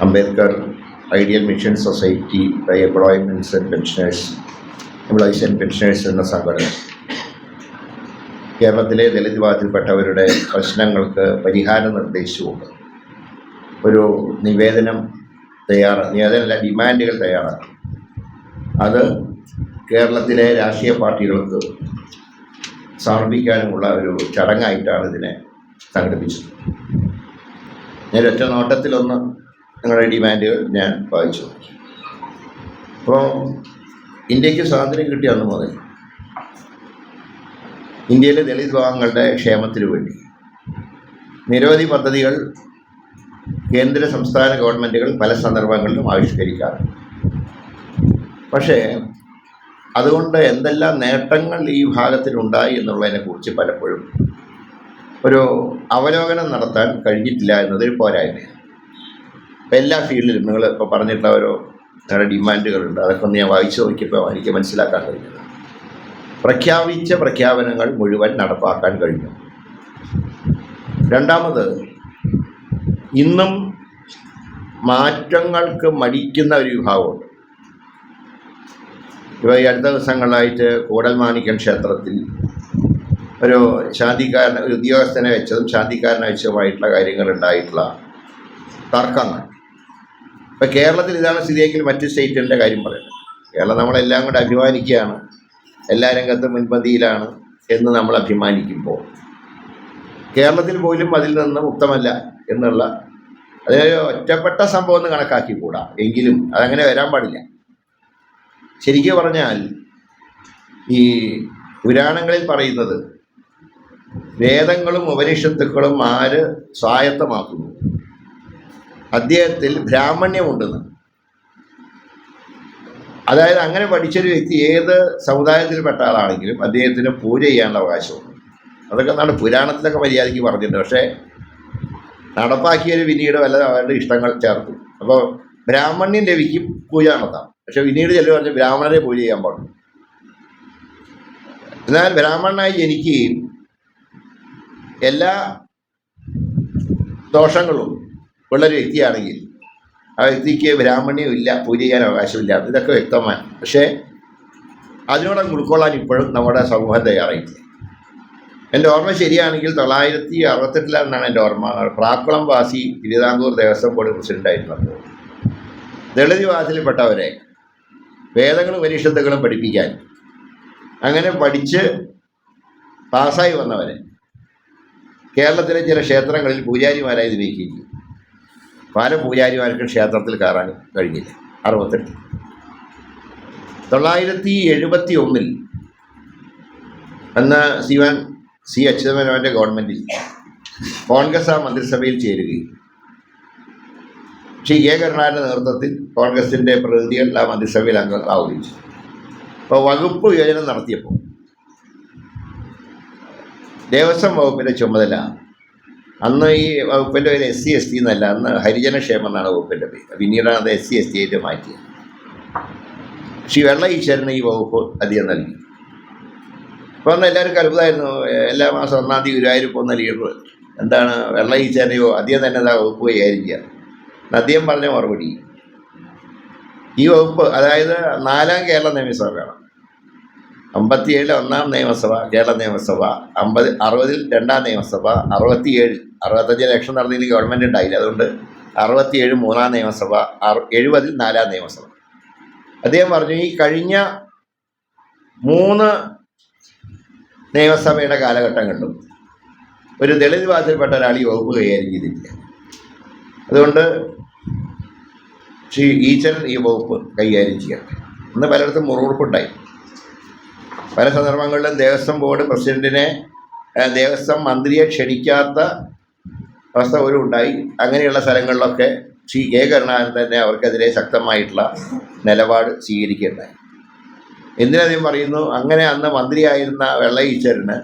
Ambedkar ideal mission society by employments and pensioners എന്ന സംഘടന കേരളത്തിലെ ദളിത് വിഭാഗത്തിൽപ്പെട്ടവരുടെ പ്രശ്നങ്ങൾക്ക് പരിഹാര നിർദ്ദേശിച്ചുകൊണ്ട് ഒരു ഡിമാൻഡുകൾ തയ്യാറാക്കി. അത് കേരളത്തിലെ രാഷ്ട്രീയ പാർട്ടികൾക്ക് സമർപ്പിക്കാനുമുള്ള ഒരു ചടങ്ങായിട്ടാണ് ഇതിനെ സംഘടിപ്പിച്ചത്. ഞാൻ ഒറ്റ നോട്ടത്തിലൊന്ന് നിങ്ങളുടെ ഡിമാൻഡുകൾ ഞാൻ വായിച്ചു നോക്കി. അപ്പോൾ ഇന്ത്യക്ക് സ്വാതന്ത്ര്യം കിട്ടിയ അന്ന് മുതൽ ഇന്ത്യയിലെ ദളിത് വിഭാഗങ്ങളുടെ ക്ഷേമത്തിനു വേണ്ടി നിരവധി പദ്ധതികൾ കേന്ദ്ര സംസ്ഥാന ഗവൺമെൻറ്റുകൾ പല സന്ദർഭങ്ങളിലും ആവിഷ്കരിക്കാറുണ്ട്. പക്ഷേ അതുകൊണ്ട് എന്തെല്ലാം നേട്ടങ്ങൾ ഈ വിഭാഗത്തിനുണ്ടായി എന്നുള്ളതിനെക്കുറിച്ച് പലപ്പോഴും ഒരു അവലോകനം നടത്താൻ കഴിഞ്ഞിട്ടില്ല എന്നതൊരു പോരായ്മയാണ്. ഇപ്പം എല്ലാ ഫീൽഡിലും നിങ്ങൾ ഇപ്പോൾ പറഞ്ഞിട്ടുള്ള ഓരോ ഡിമാൻഡുകളുണ്ട്. അതൊക്കെ ഒന്ന് ഞാൻ വായിച്ചു നോക്കിയപ്പോൾ എനിക്ക് മനസ്സിലാക്കാൻ കഴിഞ്ഞത് പ്രഖ്യാപിച്ച പ്രഖ്യാപനങ്ങൾ മുഴുവൻ നടപ്പാക്കാൻ കഴിഞ്ഞു. രണ്ടാമത്, ഇന്നും മാറ്റങ്ങൾക്ക് മടിക്കുന്ന ഒരു വിഭാഗമുണ്ട്. ഇപ്പോൾ ഈ അടുത്ത ദിവസങ്ങളായിട്ട് കൂടൽമാണിക്യം ക്ഷേത്രത്തിൽ ഒരു ഉദ്യോഗസ്ഥനെ വെച്ചതും ശാന്തിക്കാരനെ വെച്ചതുമായിട്ടുള്ള കാര്യങ്ങളുണ്ടായിട്ടുള്ള തർക്കങ്ങൾ. ഇപ്പോൾ കേരളത്തിൽ ഇതാണ് സ്ഥിതിയെങ്കിൽ മറ്റ് സ്റ്റേറ്റുകളുടെ കാര്യം പറയുന്നത്. കേരളം നമ്മളെല്ലാം കൂടെ അഭിമാനിക്കുകയാണ്, എല്ലാ രംഗത്തും മുൻപന്തിയിലാണ് എന്ന് നമ്മൾ അഭിമാനിക്കുമ്പോൾ കേരളത്തിൽ പോലും അതിൽ നിന്ന് മുക്തമല്ല എന്നുള്ള അതൊരു ഒറ്റപ്പെട്ട സംഭവം എന്ന് കണക്കാക്കിക്കൂടാ. എങ്കിലും അതങ്ങനെ വരാൻ പാടില്ല. ശരിക്കും പറഞ്ഞാൽ ഈ പുരാണങ്ങളിൽ പറയുന്നത് വേദങ്ങളും ഉപനിഷത്തുക്കളും ആര് സ്വായത്തമാക്കുന്നു, അദ്ദേഹത്തിൽ ബ്രാഹ്മണ്യമുണ്ടെന്ന്. അതായത് അങ്ങനെ പഠിച്ചൊരു വ്യക്തി ഏത് സമുദായത്തിൽപ്പെട്ട ആളാണെങ്കിലും അദ്ദേഹത്തിന് പൂജ ചെയ്യാനുള്ള അവകാശമുണ്ട്. അതൊക്കെ എന്താണ് പുരാണത്തിലൊക്കെ മര്യാദയ്ക്ക് പറഞ്ഞിട്ടുണ്ട്. പക്ഷേ നടപ്പാക്കിയൊരു പിന്നീട് അവരുടെ ഇഷ്ടങ്ങൾ ചേർത്തു. അപ്പോൾ ബ്രാഹ്മണ്യം ലഭിക്കും, പൂജ നടത്താം. പക്ഷെ പിന്നീട് ചിലർ പറഞ്ഞ് ബ്രാഹ്മണരെ പൂജ ചെയ്യാൻ പാടുള്ളൂ. എന്നാൽ ബ്രാഹ്മണനായി ജനിക്കുകയും എല്ലാ ദോഷങ്ങളും ഉള്ളൊരു വ്യക്തിയാണെങ്കിൽ ആ വ്യക്തിക്ക് ബ്രാഹ്മണ്യം ഇല്ല, പൂജ ചെയ്യാൻ അവകാശമില്ല. ഇതൊക്കെ വ്യക്തമാണ്. പക്ഷേ അതിനോടൊക്കെ ഉൾക്കൊള്ളാൻ ഇപ്പോഴും നമ്മുടെ സമൂഹം തയ്യാറായിട്ടില്ല. എൻ്റെ ഓർമ്മ ശരിയാണെങ്കിൽ 1968 എൻ്റെ ഓർമ്മ. പ്രാക്കുളം വാസി തിരുവിതാംകൂർ ദേവസ്വം ബോർഡ് പ്രസിഡൻ്റായിരുന്നപ്പോൾ ദളിത് വിഭാഗത്തിൽപ്പെട്ടവരെ വേദങ്ങളും ഉപനിഷത്തുകളും പഠിപ്പിക്കാൻ, അങ്ങനെ പഠിച്ച് പാസ്സായി വന്നവരെ കേരളത്തിലെ ചില ക്ഷേത്രങ്ങളിൽ പൂജാരിമാരായി നിയോഗിക്കുകയും ചെയ്തു. പല പൂജാരിമാർക്കും ക്ഷേത്രത്തിൽ കയറാൻ കഴിഞ്ഞില്ല. 68 1971 അന്ന് സി അച്യുതമേനോൻ്റെ ഗവൺമെൻറ്റിൽ കോൺഗ്രസ് ആ മന്ത്രിസഭയിൽ ചേരുകയും ശ്രീ കെ കരുണാകരൻ്റെ നേതൃത്വത്തിൽ കോൺഗ്രസിൻ്റെ പ്രതിനിധികൾ ആ മന്ത്രിസഭയിൽ അംഗങ്ങളാവുകയും ചെയ്തു. അപ്പോൾ വകുപ്പ് വിഭജനം നടത്തിയപ്പോൾ ദേവസ്വം വകുപ്പിൻ്റെ ചുമതല അന്ന് ഈ വകുപ്പിൻ്റെ പേര് SC/ST എന്നല്ല, അന്ന് ഹരിജനക്ഷേമം എന്നാണ് വകുപ്പിൻ്റെ പേര്. പിന്നീടാണ് അത് SC/ST ആയിട്ട് മാറ്റിയത്. ശ്രീ വെള്ള ഈശ്വരന് ഈ വകുപ്പ് അധികം നൽകി. അപ്പോൾ അന്ന് എല്ലാവർക്കും അത്ഭുതമായിരുന്നു. എല്ലാ മാസം 1-ാം തീയതി ഗുരുവായൂർ പോകുന്ന ലീഡർ എന്താണ് വെള്ള ഈശ്വരനെയോ അധികം തന്നെ ആ വകുപ്പ് കൈകാര്യം. അദ്ദേഹം പറഞ്ഞ മറുപടി, ഈ വകുപ്പ് അതായത് 4ാം കേരള നിയമസഭ വേണം. 57 1ാം നിയമസഭ കേരള നിയമസഭ, 60 2ാം നിയമസഭ, 65 ഇലക്ഷൻ നടന്നതിൽ ഗവൺമെൻറ് ഉണ്ടായില്ല. അതുകൊണ്ട് 67 3ാം നിയമസഭ, 70 4ാം നിയമസഭ. അദ്ദേഹം പറഞ്ഞു, ഈ കഴിഞ്ഞ 3 നിയമസഭയുടെ കാലഘട്ടങ്ങളിലും ഒരു ദളിത് വിഭാഗത്തിൽപ്പെട്ട ഒരാൾ ഈ വകുപ്പ് കൈകാര്യം ചെയ്തിട്ടില്ല. അതുകൊണ്ട് ശ്രീ ഈശ്വരൻ ഈ വകുപ്പ് കൈകാര്യം ചെയ്യട്ടെ. ഇന്ന് പലയിടത്തും മുറിവുറുപ്പുണ്ടായി. പല സന്ദർഭങ്ങളിലും ദേവസ്വം ബോർഡ് പ്രസിഡന്റിനെ ദേവസ്വം മന്ത്രിയെ ക്ഷണിക്കാത്ത അവസ്ഥ പോലും ഉണ്ടായി. അങ്ങനെയുള്ള സ്ഥലങ്ങളിലൊക്കെ ശ്രീ കെ കരുണാകരൻ തന്നെ അവർക്കെതിരെ ശക്തമായിട്ടുള്ള നിലപാട് സ്വീകരിക്കുകയുണ്ടായി. എന്തിനധികം പറയുന്നു, അങ്ങനെ അന്ന് മന്ത്രിയായിരുന്ന വെള്ള ഈശ്വരന്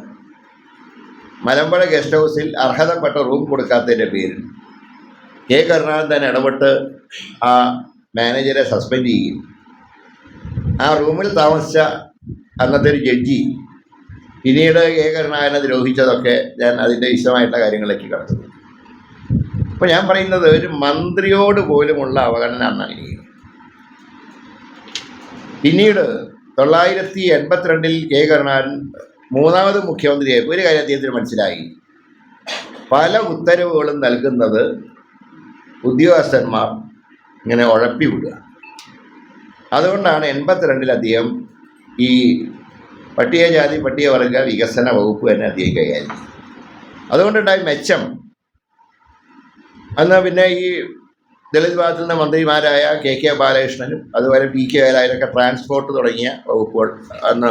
മലമ്പുഴ ഗസ്റ്റ് ഹൗസിൽ അർഹതപ്പെട്ട റൂം കൊടുക്കാത്തതിൻ്റെ പേരിൽ കെ കരുണാകരൻ തന്നെ ഇടപെട്ട് ആ മാനേജരെ സസ്പെൻഡ് ചെയ്യുകയും ആ റൂമിൽ താമസിച്ച അന്നത്തെ ഒരു ജഡ്ജി പിന്നീട് കെ കരുണാകരനെ ദ്രോഹിച്ചതൊക്കെ ഞാൻ അതിൻ്റെ വിശദമായിട്ടുള്ള കാര്യങ്ങളിലേക്ക് കടത്തുന്നു. അപ്പോൾ ഞാൻ പറയുന്നത് ഒരു മന്ത്രിയോട് പോലുമുള്ള അവഗണന എന്നാണ് എനിക്ക്. പിന്നീട് 1982 കെ കരുണാകരൻ മൂന്നാമത് മുഖ്യമന്ത്രിയായി ഒരു കാര്യം അദ്ദേഹത്തിന് മനസ്സിലായി, പല ഉത്തരവുകളും നൽകുന്നത് ഉദ്യോഗസ്ഥന്മാർ ഇങ്ങനെ ഉഴപ്പി വിടുക. അതുകൊണ്ടാണ് 82 അദ്ദേഹം ഈ പട്ടികജാതി പട്ടികവർഗ വികസന വകുപ്പ് തന്നെ അദ്ദേഹം കൈകാര്യം. അതുകൊണ്ടുണ്ടായി മെച്ചം. എന്നാൽ പിന്നെ ഈ ദളിത് വിഭാഗത്തിൽ നിന്ന് മന്ത്രിമാരായ കെ ബാലകൃഷ്ണനും അതുപോലെ കെ വേലായുധൊക്കെ ട്രാൻസ്പോർട്ട് തുടങ്ങിയ വകുപ്പുകൾ അന്ന്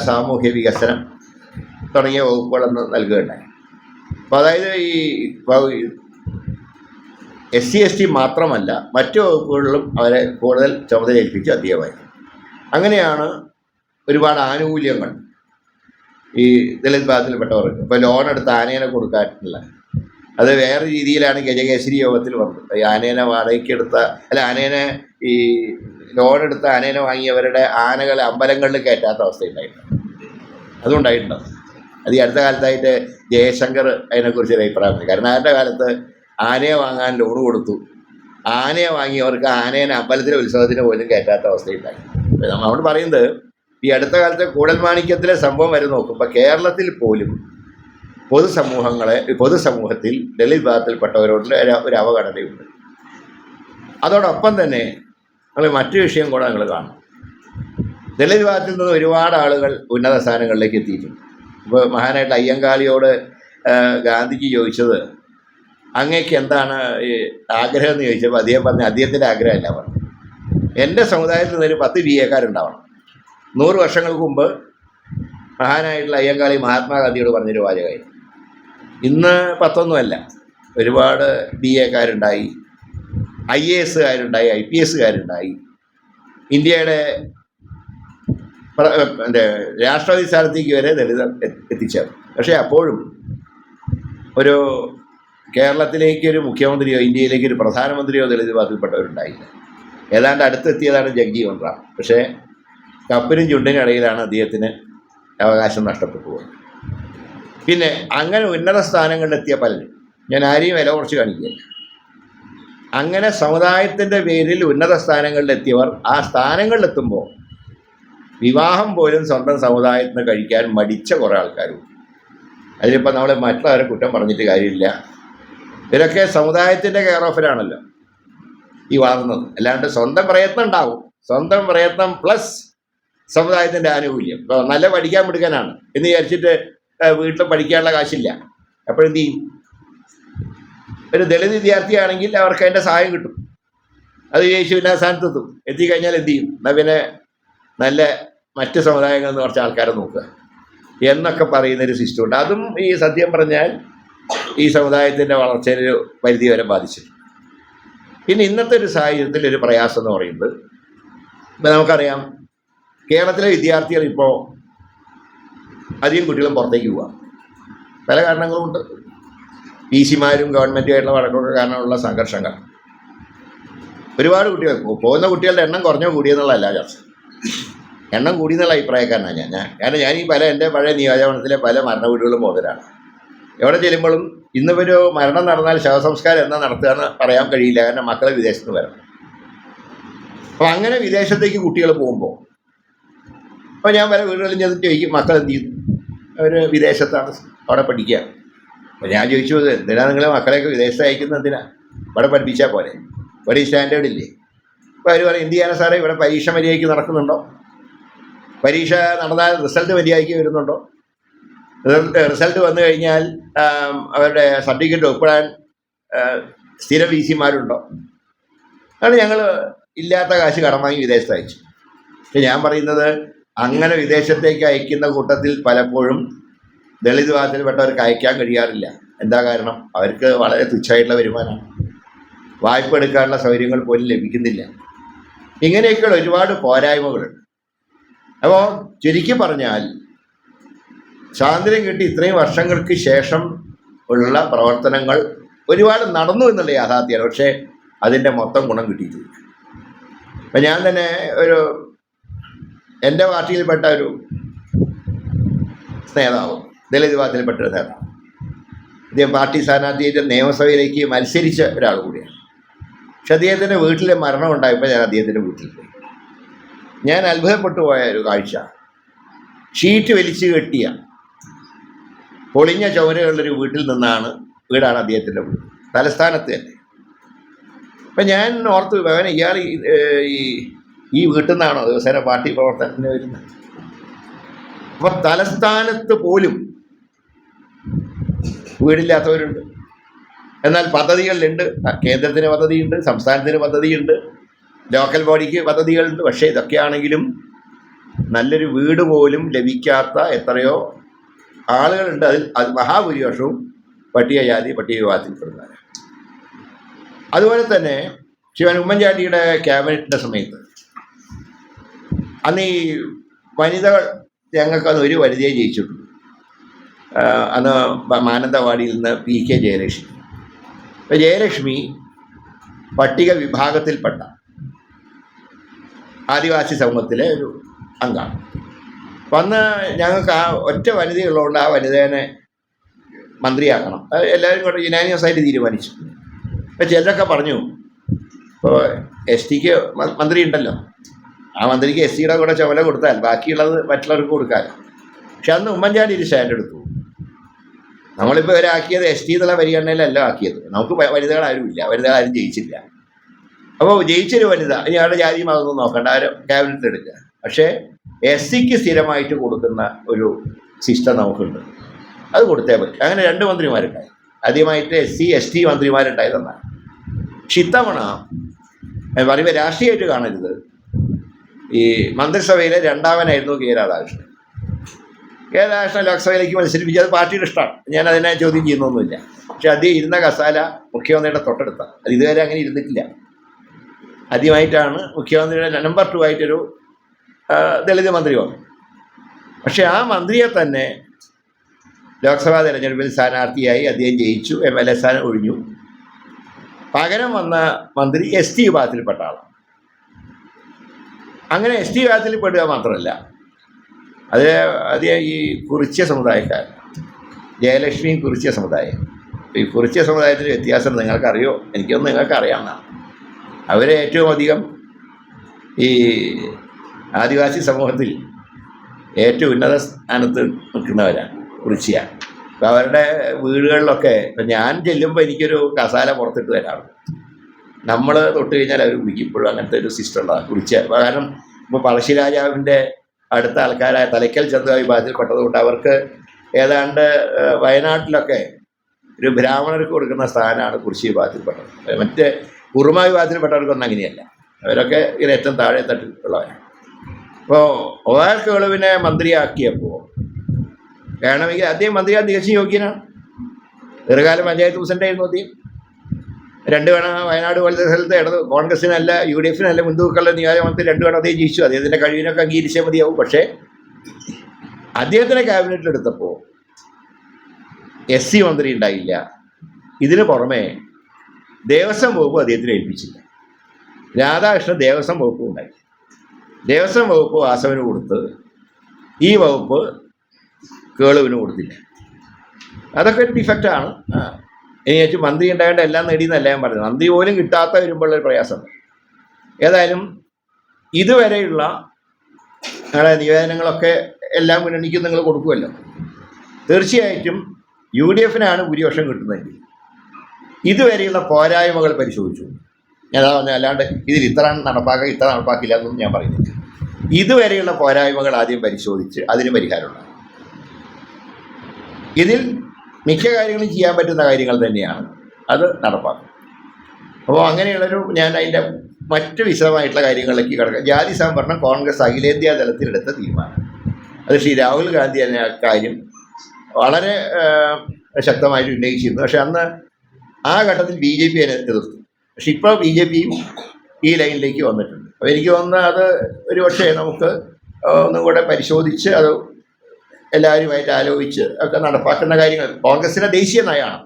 സാമൂഹ്യ വികസനം തുടങ്ങിയ വകുപ്പുകളെന്ന് നൽകുകയുണ്ടായി. അപ്പോൾ അതായത് ഈ SC/ST മാത്രമല്ല മറ്റു വകുപ്പുകളിലും അവരെ കൂടുതൽ ചുമതല ഏൽപ്പിച്ച് അദ്ദേഹമായി. അങ്ങനെയാണ് ഒരുപാട് ആനുകൂല്യങ്ങൾ ഈ ദളിത് വിഭാഗത്തിൽപ്പെട്ടവർക്ക്. ഇപ്പോൾ ലോൺ എടുത്ത് ആനേനെ കൊടുക്കാനുള്ള അത് വേറെ രീതിയിലാണ് ഗജകേസരി യോഗത്തിൽ വന്നത്. ഈ ആനേനെ വാടകയ്ക്കെടുത്ത ആനേനെ ഈ ലോൺ എടുത്ത് ആനേനെ വാങ്ങിയവരുടെ ആനകളെ അമ്പലങ്ങളിൽ കയറ്റാത്ത അവസ്ഥയുണ്ടായിട്ടുണ്ട്. അതുകൊണ്ടായിട്ടുണ്ട്. അത് ഈ അടുത്ത കാലത്തായിട്ട് ജയശങ്കർ അതിനെക്കുറിച്ചൊരു അഭിപ്രായം. കരുണാകരൻ്റെ കാലത്ത് ആനയെ വാങ്ങാൻ ലോൺ കൊടുത്തു, ആനയെ വാങ്ങിയവർക്ക് ആനേനെ അമ്പലത്തിലെ ഉത്സവത്തിന് പോലും കയറ്റാത്ത അവസ്ഥയുണ്ടായി. നമ്മളോട് പറയുന്നത് ഈ അടുത്ത കാലത്തെ കൂടൽമാണിക്യത്തിലെ സംഭവം വരെ നോക്കുമ്പോൾ കേരളത്തിൽ പോലും പൊതുസമൂഹത്തിൽ ദളിത് വിഭാഗത്തിൽപ്പെട്ടവരോടുള്ള ഒരു അവഗണനയുണ്ട്. അതോടൊപ്പം തന്നെ നമ്മൾ മറ്റു വിഷയം കൂടെ നിങ്ങൾ കാണും. ദളിത് വിഭാഗത്തിൽ നിന്ന് ഒരുപാട് ആളുകൾ ഉന്നത സ്ഥാനങ്ങളിലേക്ക് എത്തിയിട്ടുണ്ട്. ഇപ്പോൾ മഹാനായിട്ട് അയ്യങ്കാളിയോട് ഗാന്ധിജി ചോദിച്ചത് അങ്ങേക്ക് എന്താണ് ഈ ആഗ്രഹം എന്ന് ചോദിച്ചപ്പോൾ അദ്ദേഹം പറഞ്ഞു അദ്ദേഹത്തിൻ്റെ ആഗ്രഹമല്ല പറഞ്ഞു, എൻ്റെ സമുദായത്തിൽ നിന്നൊരു 10 BA-ക്കാരുണ്ടാവണം. 100 വർഷങ്ങൾക്ക് മുമ്പ് മഹാനായിട്ടുള്ള അയ്യങ്കാളി മഹാത്മാഗാന്ധിയോട് പറഞ്ഞൊരു വാചകമായിരുന്നു. ഇന്ന് 10ഒന്നുമല്ല, ഒരുപാട് BA-ക്കാരുണ്ടായി, IAS-കാരുണ്ടായി, IPS-കാരുണ്ടായി, ഇന്ത്യയുടെ രാഷ്ട്രപതി സ്ഥാനത്തേക്ക് വരെ ദളിതർ എത്തിച്ചേർന്നു. പക്ഷേ അപ്പോഴും ഒരു കേരളത്തിലേക്ക് ഒരു മുഖ്യമന്ത്രിയോ ഇന്ത്യയിലേക്ക് ഒരു പ്രധാനമന്ത്രിയോ ദളിത് വിഭാഗത്തിൽപ്പെട്ടവരുണ്ടായില്ല. ഏതാണ്ട് അടുത്തെത്തിയതാണ് ജഗ്ജീവൻ റാം. പക്ഷേ കപ്പിനും ചുണ്ടിനും ഇടയിലാണ് അദ്ദേഹത്തിന് അവകാശം നഷ്ടപ്പെട്ടു പോകുന്നത്. പിന്നെ അങ്ങനെ ഉന്നത സ്ഥാനങ്ങളിലെത്തിയ പലരും, ഞാൻ ആരെയും വില കുറച്ച് കാണിക്കുകയില്ല, അങ്ങനെ സമുദായത്തിൻ്റെ പേരിൽ ഉന്നത സ്ഥാനങ്ങളിലെത്തിയവർ ആ സ്ഥാനങ്ങളിലെത്തുമ്പോൾ വിവാഹം പോലും സ്വന്തം സമുദായത്തിന് കഴിക്കാൻ മടിച്ച കുറേ ആൾക്കാരും. അതിലിപ്പോൾ നമ്മൾ മറ്റുള്ളവരെ കുറ്റം പറഞ്ഞിട്ട് കാര്യമില്ല. ഇവരൊക്കെ സമുദായത്തിൻ്റെ കെയർ ഓഫിലാണല്ലോ ഈ വളർന്നത്. അല്ലാണ്ട് സ്വന്തം പ്രയത്നം ഉണ്ടാവും, സ്വന്തം പ്രയത്നം പ്ലസ് സമുദായത്തിൻ്റെ ആനുകൂല്യം. ഇപ്പോൾ നല്ല പഠിക്കാൻ മിടുക്കാനാണ് എന്ന് വിചാരിച്ചിട്ട് വീട്ടിൽ പഠിക്കാനുള്ള കാശില്ല, അപ്പോഴെന്ത് ചെയ്യും? ഒരു ദളിത് വിദ്യാർത്ഥിയാണെങ്കിൽ അവർക്ക് അതിൻ്റെ സഹായം കിട്ടും. അത് ജയിച്ചു പിന്നെ സ്ഥാനത്തെത്തും. എത്തിക്കഴിഞ്ഞാൽ എന്ത് ചെയ്യും? എന്നാൽ പിന്നെ നല്ല മറ്റ് സമുദായങ്ങളിൽ നിന്ന് കുറച്ച് ആൾക്കാരെ നോക്കുക എന്നൊക്കെ പറയുന്നൊരു സിസ്റ്റമുണ്ട്. അതും ഈ സത്യം പറഞ്ഞാൽ ഈ സമുദായത്തിൻ്റെ വളർച്ചയൊരു പരിധി വരെ ബാധിച്ചിട്ടുണ്ട്. പിന്നെ ഇന്നത്തെ ഒരു സാഹചര്യത്തിൽ ഒരു പ്രയാസം എന്ന് പറയുന്നത്, ഇപ്പം നമുക്കറിയാം കേരളത്തിലെ വിദ്യാർത്ഥികൾ ഇപ്പോൾ അധികം കുട്ടികളും പുറത്തേക്ക് പോവാം. പല കാരണങ്ങളുമുണ്ട്. PC-മാരും ഗവൺമെൻറ്റുമായിട്ടുള്ള വഴക്കൊക്കെ കാരണമുള്ള സംഘർഷങ്ങൾ. ഒരുപാട് കുട്ടികൾ പോകുന്ന കുട്ടികളുടെ എണ്ണം കുറഞ്ഞോ കൂടിയെന്നുള്ളതല്ല ചർച്ച. എണ്ണം കൂടിയെന്നുള്ള അഭിപ്രായക്കാരനാണ് ഞാൻ. കാരണം ഞാൻ ഈ എൻ്റെ പഴയ നിയോജകമണ്ഡലത്തിലെ പല മരണ വീടുകളും മുതലാണ്. എവിടെ ചെല്ലുമ്പോഴും ഇന്നിപ്പോൾ മരണം നടന്നാൽ ശവസംസ്കാരം എന്നാ നടത്തുക എന്ന് പറയാൻ കഴിയില്ല, കാരണം മക്കൾ വിദേശത്ത് വരണം. അപ്പോൾ അങ്ങനെ വിദേശത്തേക്ക് കുട്ടികൾ പോകുമ്പോൾ അപ്പോൾ ഞാൻ പല വീടുകളിൽ ചെന്നിട്ട് ചോദിക്കും, മക്കൾ എന്ത് ചെയ്യുന്നു? അവർ വിദേശത്താണ്, അവിടെ പഠിക്കുക. അപ്പോൾ ഞാൻ ചോദിച്ചു, എന്തിനാണ് നിങ്ങൾ മക്കളെയൊക്കെ വിദേശത്ത് അയക്കുന്നത്? എന്തിനാ? ഇവിടെ പഠിപ്പിച്ചാൽ പോലെ, ഇവിടെ ഈ സ്റ്റാൻഡേർഡ് ഇല്ലേ? അപ്പോൾ അവർ പറയും, എന്ത് ചെയ്യാനാണ് സാറേ, ഇവിടെ പരീക്ഷ മര്യാദയ്ക്ക് നടക്കുന്നുണ്ടോ? പരീക്ഷ നടന്നാൽ റിസൾട്ട് മര്യാദയ്ക്ക് വരുന്നുണ്ടോ? റിസൾട്ട് വന്നു കഴിഞ്ഞാൽ അവരുടെ സർട്ടിഫിക്കറ്റ് ഒപ്പിടാൻ സ്ഥിര PC-മാരുണ്ടോ? അതാണ് ഞങ്ങൾ ഇല്ലാത്ത കാശ് കടം വാങ്ങി വിദേശത്ത് അയച്ചു. പക്ഷെ ഞാൻ പറയുന്നത്, അങ്ങനെ വിദേശത്തേക്ക് അയക്കുന്ന കൂട്ടത്തിൽ പലപ്പോഴും ദളിത് വിഭാഗത്തിൽപ്പെട്ടവർക്ക് അയക്കാൻ കഴിയാറില്ല. എന്താ കാരണം? അവർക്ക് വളരെ തുച്ഛമായിട്ടുള്ള വരുമാനമാണ്, വായ്പ എടുക്കാനുള്ള സൗകര്യങ്ങൾ പോലും ലഭിക്കുന്നില്ല. ഇങ്ങനെയൊക്കെയുള്ള ഒരുപാട് പോരായ്മകളുണ്ട്. അപ്പോൾ ചുരുക്കി പറഞ്ഞാൽ സ്വാതന്ത്ര്യം കിട്ടി ഇത്രയും വർഷങ്ങൾക്ക് ശേഷം ഉള്ള പ്രവർത്തനങ്ങൾ ഒരുപാട് നടന്നു എന്നുള്ള യാഥാർത്ഥ്യമാണ്. പക്ഷേ അതിൻ്റെ മൊത്തം ഗുണം കിട്ടിയിട്ടില്ല. അപ്പം ഞാൻ തന്നെ എൻ്റെ പാർട്ടിയിൽപ്പെട്ട ഒരു നേതാവ്, ദളിത് വിഭാഗത്തിൽപ്പെട്ട ഒരു നേതാവ്, അദ്ദേഹം പാർട്ടി സ്ഥാനാർത്ഥിയായിട്ട് നിയമസഭയിലേക്ക് മത്സരിച്ച ഒരാൾ കൂടിയാണ്. പക്ഷെ അദ്ദേഹത്തിൻ്റെ വീട്ടിൽ മരണം ഉണ്ടായപ്പോൾ ഞാൻ അദ്ദേഹത്തിൻ്റെ വീട്ടിൽ പോയി. ഞാൻ അത്ഭുതപ്പെട്ടു പോയ ഒരു കാഴ്ച, ഷീറ്റ് വലിച്ചു കെട്ടിയ പൊളിഞ്ഞ ചുവരുകളുള്ളൊരു വീടാണ് അദ്ദേഹത്തിൻ്റെ വീട്, തലസ്ഥാനത്ത് തന്നെ. അപ്പം ഞാൻ ഓർത്ത് അവൻ ഇയാൾ ഈ വീട്ടിൽ നിന്നാണോ ദിവസേന പാർട്ടി പ്രവർത്തനത്തിന് വരുന്നത്? അപ്പം തലസ്ഥാനത്ത് പോലും വീടില്ലാത്തവരുണ്ട്. എന്നാൽ പദ്ധതികളിലുണ്ട്. കേന്ദ്രത്തിന് പദ്ധതിയുണ്ട്, സംസ്ഥാനത്തിന് പദ്ധതിയുണ്ട്, ലോക്കൽ ബോഡിക്ക് പദ്ധതികളുണ്ട്. പക്ഷേ ഇതൊക്കെയാണെങ്കിലും നല്ലൊരു വീട് പോലും ലഭിക്കാത്ത എത്രയോ ആളുകളുണ്ട്. അത് മഹാഭൂരിപക്ഷവും പട്ടികജാതി പട്ടിക വിഭാഗത്തിൽപ്പെടുന്നവരാണ്. അതുപോലെ തന്നെ ഉമ്മൻചാണ്ടിയുടെ ക്യാബിനറ്റിൻ്റെ സമയത്ത് അന്ന് ഈ വനിതകൾ ഞങ്ങൾക്കന്ന് ഒരു വനിതയെ ജയിച്ചിട്ടുണ്ട്. അന്ന് മാനന്തവാടിയിൽ നിന്ന് PK ജയലക്ഷ്മി. അപ്പോൾ ജയലക്ഷ്മി പട്ടിക വിഭാഗത്തിൽപ്പെട്ട ആദിവാസി സമൂഹത്തിലെ ഒരു അംഗമാണ്. അപ്പം അന്ന് ഞങ്ങൾക്ക് ആ ഒറ്റ വനിതയുള്ളതുകൊണ്ട് ആ വനിതേനെ മന്ത്രിയാക്കണം, എല്ലാവരും കൂടെ യുനാനിമസ് ആയിട്ട് തീരുമാനിച്ചു. അപ്പോൾ ചിലരൊക്കെ പറഞ്ഞു, ഇപ്പോൾ STക്ക് മന്ത്രി ഉണ്ടല്ലോ, ആ മന്ത്രിക്ക് SCയുടെ കൂടെ ചുമല കൊടുത്താൽ ബാക്കിയുള്ളത് മറ്റുള്ളവർക്ക് കൊടുക്കാൻ. പക്ഷെ അന്ന് ഉമ്മൻചാണ്ടി ഒരു സ്റ്റാൻഡ് എടുത്തു. നമ്മളിപ്പോൾ ഇവരാക്കിയത് ST എന്നുള്ള പരിഗണനയിലല്ല ആക്കിയത്. നമുക്ക് വനിതകളാരും ഇല്ല, വനിതകളാരും ജയിച്ചില്ല. അപ്പോൾ ജയിച്ചൊരു വനിത ഇയാളുടെ ജാതിയും അതൊന്നും നോക്കണ്ട, ആരും ക്യാബിനറ്റ് എടുക്കുക. പക്ഷേ SCക്ക് സ്ഥിരമായിട്ട് കൊടുക്കുന്ന ഒരു സിസ്റ്റം നമുക്കുണ്ട്, അത് കൊടുത്തേ പറ്റും. അങ്ങനെ 2 മന്ത്രിമാരുണ്ടായി. ആദ്യമായിട്ട് SC ST മന്ത്രിമാരുണ്ടായതെന്നാണ്. പക്ഷെ ഇത്തവണ പറയുമ്പോൾ രാഷ്ട്രീയമായിട്ട് കാണരുത്, ഈ മന്ത്രിസഭയിലെ രണ്ടാമനായിരുന്നു K. രാധാകൃഷ്ണൻ. K. രാധാകൃഷ്ണൻ ലോക്സഭയിലേക്ക് മത്സരിപ്പിച്ചത് പാർട്ടിയുടെ ഇഷ്ടമാണ്, ഞാൻ അതിനെ ചോദ്യം ചെയ്യുന്നൊന്നുമില്ല. പക്ഷെ അദ്ദേഹം ഇരുന്ന കസാല മുഖ്യമന്ത്രിയുടെ തൊട്ടടുത്ത, അത് ഇതുവരെ അങ്ങനെ ഇരുന്നിട്ടില്ല. ആദ്യമായിട്ടാണ് മുഖ്യമന്ത്രിയുടെ നമ്പർ 2 ആയിട്ടൊരു ദളിത് മന്ത്രി വന്നു. പക്ഷെ ആ മന്ത്രിയെ തന്നെ ലോക്സഭാ തെരഞ്ഞെടുപ്പിൽ സ്ഥാനാർത്ഥിയായി അദ്ദേഹം ജയിച്ചു, MLA സ്ഥാനം ഒഴിഞ്ഞു. പകരം വന്ന മന്ത്രി ST വിഭാഗത്തിൽപ്പെട്ട ആളാണ്. അങ്ങനെ ST വിഭാഗത്തിൽ പെടുക മാത്രമല്ല, അത് ഈ കുറിച്യ സമുദായക്കാർ, ജയലക്ഷ്മിയും കുറിച്യ സമുദായം. ഈ കുറിച്യ സമുദായത്തിൻ്റെ വ്യത്യാസം നിങ്ങൾക്കറിയോ? എനിക്കൊന്നും നിങ്ങൾക്ക് അറിയാവുന്നതാണ്. അവരെ ഏറ്റവും അധികം ഈ ആദിവാസി സമൂഹത്തിൽ ഏറ്റവും ഉന്നത സ്ഥാനത്ത് നിൽക്കുന്നവരാണ് കുറിച്യ. അപ്പോൾ അവരുടെ വീടുകളിലൊക്കെ ഇപ്പം ഞാൻ ചെല്ലുമ്പോൾ എനിക്കൊരു കസാല പുറത്തിട്ട് തരാറുണ്ട്. നമ്മൾ തൊട്ട് കഴിഞ്ഞാൽ അവർ വിളിക്കുമ്പോഴും അങ്ങനത്തെ ഒരു സിസ്റ്റം ഉണ്ടാകും കുറിച്യ. കാരണം ഇപ്പോൾ പഴശ്ശിരാജാവിൻ്റെ അടുത്ത ആൾക്കാരായ തലയ്ക്കൽ ചന്ത വിഭാഗത്തിൽപ്പെട്ടതുകൊണ്ട് അവർക്ക് ഏതാണ്ട് വയനാട്ടിലൊക്കെ ഒരു ബ്രാഹ്മണർക്ക് കൊടുക്കുന്ന സ്ഥാനമാണ് കുറിച്യ വിഭാഗത്തിൽപ്പെട്ടത്. മറ്റേ കുറുമ വിഭാഗത്തിൽപ്പെട്ടവർക്കൊന്നും അങ്ങനെയല്ല, അവരൊക്കെ ഇങ്ങനെ ഏറ്റവും താഴെ തട്ടിലുള്ളവരാണ്. അപ്പോൾ OR കേളുവിനെ മന്ത്രിയാക്കിയപ്പോൾ വേണമെങ്കിൽ അദ്ദേഹം മന്ത്രിയാൻ തികച്ചും യോഗ്യനാണ്. ദീർഘകാലം പഞ്ചായത്ത് പ്രസിഡൻ്റായിരുന്നു അദ്ദേഹം. 2 തവണ വയനാട് പോലത്തെ സ്ഥലത്ത് കോൺഗ്രസിനല്ല UDFനല്ല മുൻതൂക്കമുള്ള നിയോജകമണ്ഡലത്തിൽ 2 തവണ അദ്ദേഹം ജയിച്ചു. അദ്ദേഹത്തിൻ്റെ കഴിവിനൊക്കെ അംഗീകരിച്ചേ മതിയാവും. പക്ഷേ അദ്ദേഹത്തിൻ്റെ ക്യാബിനറ്റിലെടുത്തപ്പോൾ SC മന്ത്രി ഉണ്ടായില്ല. ഇതിന് പുറമെ ദേവസ്വം വകുപ്പ് അദ്ദേഹത്തിന് ഏൽപ്പിച്ചില്ല. രാധാകൃഷ്ണൻ ദേവസ്വം വകുപ്പ് ഉണ്ടായി. ദേവസ്വം വകുപ്പ് വാസവന് കൊടുത്ത് ഈ വകുപ്പ് കേളുവിന് കൊടുത്തില്ല. അതൊക്കെ ഒരു ഡിഫക്റ്റാണ്. ഇനി വെച്ച് മന്ത്രി ഉണ്ടാവേണ്ട എല്ലാം നേടിയെന്നല്ല ഞാൻ പറഞ്ഞത്. മന്ത്രി പോലും കിട്ടാത്ത വരുമ്പോഴൊരു പ്രയാസം. ഏതായാലും ഇതുവരെയുള്ള നിങ്ങളുടെ നിവേദനങ്ങളൊക്കെ എല്ലാ മുന്നണിക്കും നിങ്ങൾ കൊടുക്കുമല്ലോ. തീർച്ചയായിട്ടും UDFനാണ് ഭൂരിപക്ഷം കിട്ടുന്നതെങ്കിൽ ഇതുവരെയുള്ള പോരായ്മകൾ പരിശോധിച്ചു. ഞാൻ പറഞ്ഞാൽ അല്ലാണ്ട് ഇതിൽ ഇത്ര നടപ്പാക്കില്ല എന്നൊന്നും ഞാൻ പറയുന്നില്ല. ഇതുവരെയുള്ള പോരായ്മകൾ ആദ്യം പരിശോധിച്ച് അതിന് പരിഹാരമുണ്ടാകും. ഇതിൽ മിക്ക കാര്യങ്ങളും ചെയ്യാൻ പറ്റുന്ന കാര്യങ്ങൾ തന്നെയാണ്, അത് നടപ്പാക്കും. അപ്പോൾ അങ്ങനെയുള്ളൊരു ഞാൻ അതിൻ്റെ മറ്റ് വിശദമായിട്ടുള്ള കാര്യങ്ങളിലേക്ക് കിടക്കാം. ജാതി സംവരണം കോൺഗ്രസ് അഖിലേന്ത്യാ തലത്തിലെടുത്ത തീരുമാനം, അത് ശ്രീ രാഹുൽ ഗാന്ധി എന്ന കാര്യം വളരെ ശക്തമായിട്ട് ഉന്നയിച്ചിരുന്നു. പക്ഷെ അന്ന് ആ ഘട്ടത്തിൽ BJP അതിനെ എതിർത്തു. പക്ഷെ ഇപ്പോൾ BJPയും ഈ ലൈനിലേക്ക് വന്നിട്ടുണ്ട്. അപ്പോൾ എനിക്ക് തോന്നുന്നത് അത് ഒരു പക്ഷേ നമുക്ക് ഒന്നും കൂടെ പരിശോധിച്ച് അത് എല്ലാവരുമായിട്ട് ആലോചിച്ച് ഒക്കെ നടപ്പാക്കുന്ന കാര്യങ്ങൾ കോൺഗ്രസിൻ്റെ ദേശീയ നയമാണ്.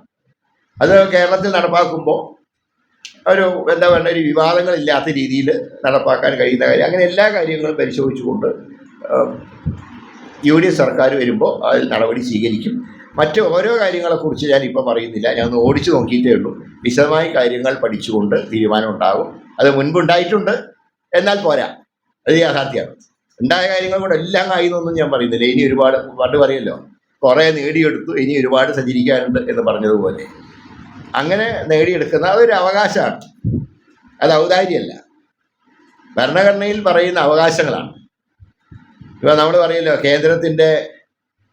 അത് കേരളത്തിൽ നടപ്പാക്കുമ്പോൾ ഒരു എന്താ പറയുക, ഒരു വിവാദങ്ങളില്ലാത്ത രീതിയിൽ നടപ്പാക്കാൻ കഴിയുന്ന കാര്യം, അങ്ങനെ എല്ലാ കാര്യങ്ങളും പരിശോധിച്ചുകൊണ്ട് UDF സർക്കാർ വരുമ്പോൾ അതിൽ നടപടി സ്വീകരിക്കും. മറ്റ് ഓരോ കാര്യങ്ങളെക്കുറിച്ച് ഞാൻ ഇപ്പോൾ പറയുന്നില്ല. ഞാൻ ഒന്ന് ഓടിച്ചു നോക്കിയിട്ടേ ഉള്ളൂ. വിശദമായി കാര്യങ്ങൾ പഠിച്ചുകൊണ്ട് തീരുമാനം ഉണ്ടാകും. അത് മുൻപുണ്ടായിട്ടുണ്ട്, എന്നാൽ പോരാ, അത് യാഥാർത്ഥ്യമാണ്. ഉണ്ടായ കാര്യങ്ങൾ കൂടെ എല്ലാം ആയിരുന്നൊന്നും ഞാൻ പറയുന്നില്ല. ഇനി ഒരുപാട് പണ്ട് പറയല്ലോ, കുറേ നേടിയെടുത്തു, ഇനി ഒരുപാട് സഞ്ചരിക്കാനുണ്ട് എന്ന് പറഞ്ഞതുപോലെ അങ്ങനെ നേടിയെടുക്കുന്ന അതൊരു അവകാശമാണ്, അത് ഔദാര്യമല്ല. ഭരണഘടനയിൽ പറയുന്ന അവകാശങ്ങളാണ്. ഇപ്പോൾ നമ്മൾ പറയല്ലോ,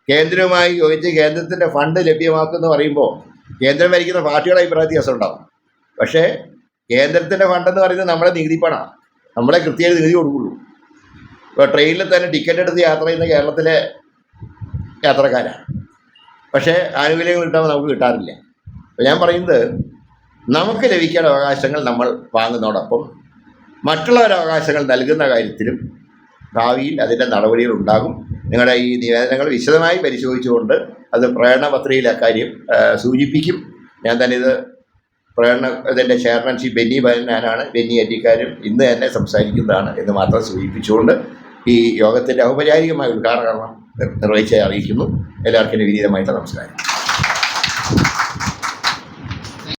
കേന്ദ്രവുമായി ചോദിച്ച് കേന്ദ്രത്തിൻ്റെ ഫണ്ട് ലഭ്യമാക്കുമെന്ന് പറയുമ്പോൾ കേന്ദ്രം ഭരിക്കുന്ന പാർട്ടിയുടെ അഭിപ്രായ വ്യത്യാസം ഉണ്ടാവും. പക്ഷേ കേന്ദ്രത്തിൻ്റെ ഫണ്ടെന്ന് പറയുന്നത് നമ്മളെ നികുതി പണമാണ്, നമ്മളെ കൃത്യമായി നികുതി കൊടുക്കുള്ളൂ. ഇപ്പോൾ ട്രെയിനിൽ തന്നെ ടിക്കറ്റ് എടുത്ത് യാത്ര ചെയ്യുന്ന കേരളത്തിലെ യാത്രക്കാരാണ്. പക്ഷേ ആനുകൂല്യങ്ങൾ കിട്ടാൻ നമുക്ക് കിട്ടാറില്ല. അപ്പോൾ ഞാൻ പറയുന്നത്, നമുക്ക് ലഭിക്കേണ്ട അവകാശങ്ങൾ നമ്മൾ വാങ്ങുന്നതോടൊപ്പം മറ്റുള്ളവരുടെ അവകാശങ്ങൾ നൽകുന്ന കാര്യത്തിലും ഭാവിയിൽ അതിൻ്റെ നടപടികൾ ഉണ്ടാകും. നിങ്ങളുടെ ഈ നിവേദനങ്ങൾ വിശദമായി പരിശോധിച്ചുകൊണ്ട് അത് പ്രകടന പത്രികയിൽ അക്കാര്യം സൂചിപ്പിക്കും. ഞാൻ തന്നെ ഇതിൻ്റെ ചെയർമാൻഷിപ്പ് ബെന്നി ബനാനാണ്. ബെന്നി അറ്റിക്കാരും ഇന്ന് തന്നെ സംസാരിക്കുന്നതാണ് എന്ന് മാത്രം സൂചിപ്പിച്ചുകൊണ്ട് ഈ യോഗത്തിൻ്റെ ഔപചാരികമായ ഉദ്ഘാടനം നിർവഹിച്ച് അറിയിക്കുന്നു. എല്ലാവർക്കും എൻ്റെ വിനീതമായിട്ട് നമസ്കാരം.